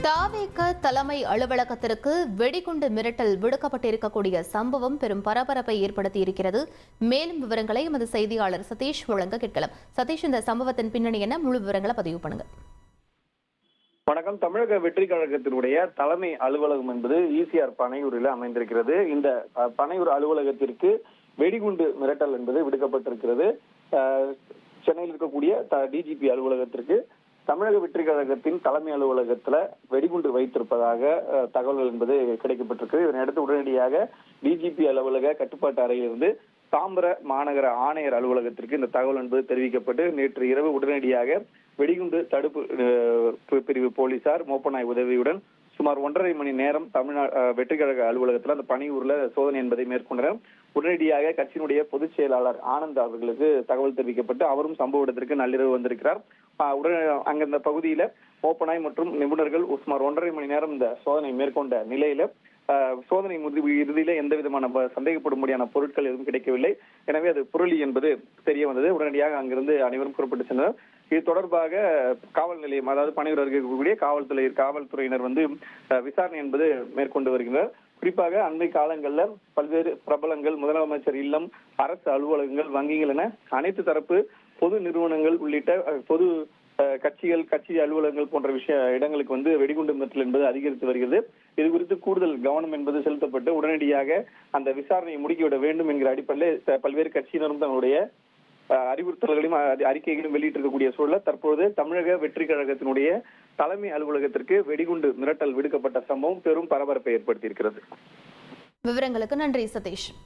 தாவேக தலைமை அலுவலகத்திற்கு வெடிகுண்டு மிரட்டல் விடுக்கப்பட்டிருக்கக்கூடிய சம்பவம் பெரும் பரபரப்பை ஏற்படுத்தியிருக்கிறது. மேலும் விவரங்களை எமது செய்தியாளர் சதீஷ் வழங்க கேட்கலாம். சதீஷ், இந்த சம்பவத்தின் பின்னணி என்ன? முழு விவரங்களை பதிவு பண்ணுங்க. வணக்கம். தமிழக வெற்றி கழகத்தினுடைய தலைமை அலுவலகம் என்பது ஈசிஆர் பனையூரில் அமைந்திருக்கிறது. இந்த பனையூர் அலுவலகத்திற்கு வெடிகுண்டு மிரட்டல் என்பது விடுக்கப்பட்டிருக்கிறது. சென்னையில் இருக்கக்கூடிய டிஜிபி அலுவலகத்திற்கு தமிழக வெற்றி கழகத்தின் தலைமை அலுவலகத்துல வெடிகுண்டு வைத்திருப்பதாக தகவல்கள் என்பது கிடைக்கப்பட்டிருக்கு. இதனையடுத்து உடனடியாக டிஜிபி அலுவலக கட்டுப்பாட்டு அறையிலிருந்து தாம்பர மாநகர ஆணையர் அலுவலகத்திற்கு இந்த தகவல் என்பது தெரிவிக்கப்பட்டு நேற்று இரவு உடனடியாக வெடிகுண்டு தடுப்பு பிரிவு போலீசார் மோப்பநாய் உதவியுடன் சுமார் 1.5 மணி நேரம் தமிழ்நாடு வெற்றி கழக அலுவலகத்துல அந்த பணியூர்ல சோதனை என்பதை மேற்கொண்டனர். உடனடியாக கட்சியினுடைய பொதுச் செயலாளர் ஆனந்த் அவர்களுக்கு தகவல் தெரிவிக்கப்பட்டு அவரும் சம்பவ இடத்திற்கு நள்ளிரவு வந்திருக்கிறார். அங்க இந்த பகுதியில மோப்பநாய் மற்றும் நிபுணர்கள் சுமார் 1.5 மணி நேரம் இந்த சோதனை மேற்கொண்ட நிலையில சோதனை இறுதியில எந்த விதமான சந்தேகப்படும்படியான பொருட்கள் எதுவும் கிடைக்கவில்லை. எனவே அது புரளி என்பது தெரிய வந்தது. உடனடியாக அங்கிருந்து அனைவரும் புறப்பட்டு சென்றனர். இது தொடர்பாக காவல் நிலையம், அதாவது பணியூர் அருகே இருக்கக்கூடிய காவல்துறையினர் விசாரணை என்பது மேற்கொண்டு வருகின்றனர். குறிப்பாக அண்மை காலங்களில் பல்வேறு பிரபலங்கள், முதலமைச்சர் இல்லம், அரசு அலுவலகங்கள், வங்கிகள் என அனைத்து தரப்பு பொது நிறுவனங்கள் உள்ளிட்ட பொது கட்சிகள், கட்சி அலுவலகங்கள் போன்ற இடங்களுக்கு வெடிகுண்டு மிரட்டல் என்பது அதிகரித்து வருகிறது. இது குறித்து கூடுதல் கவனம் என்பது செலுத்தப்பட்டு உடனடியாக அந்த விசாரணையை முடுக்கிவிட வேண்டும் என்கிற அடிப்படையில் பல்வேறு கட்சியினரும் தங்களுடைய அறிவுறுத்தல்களையும் அறிக்கைகளையும் வெளியிட்டிருக்கக்கூடிய சூழல் தற்போது தமிழக வெற்றி கழகத்தினுடைய தலைமை அலுவலகத்திற்கு வெடிகுண்டு மிரட்டல் விடுக்கப்பட்ட சம்பவம் பெரும் பரபரப்பை ஏற்படுத்தியிருக்கிறது. விவரங்களுக்கு நன்றி சதீஷ்.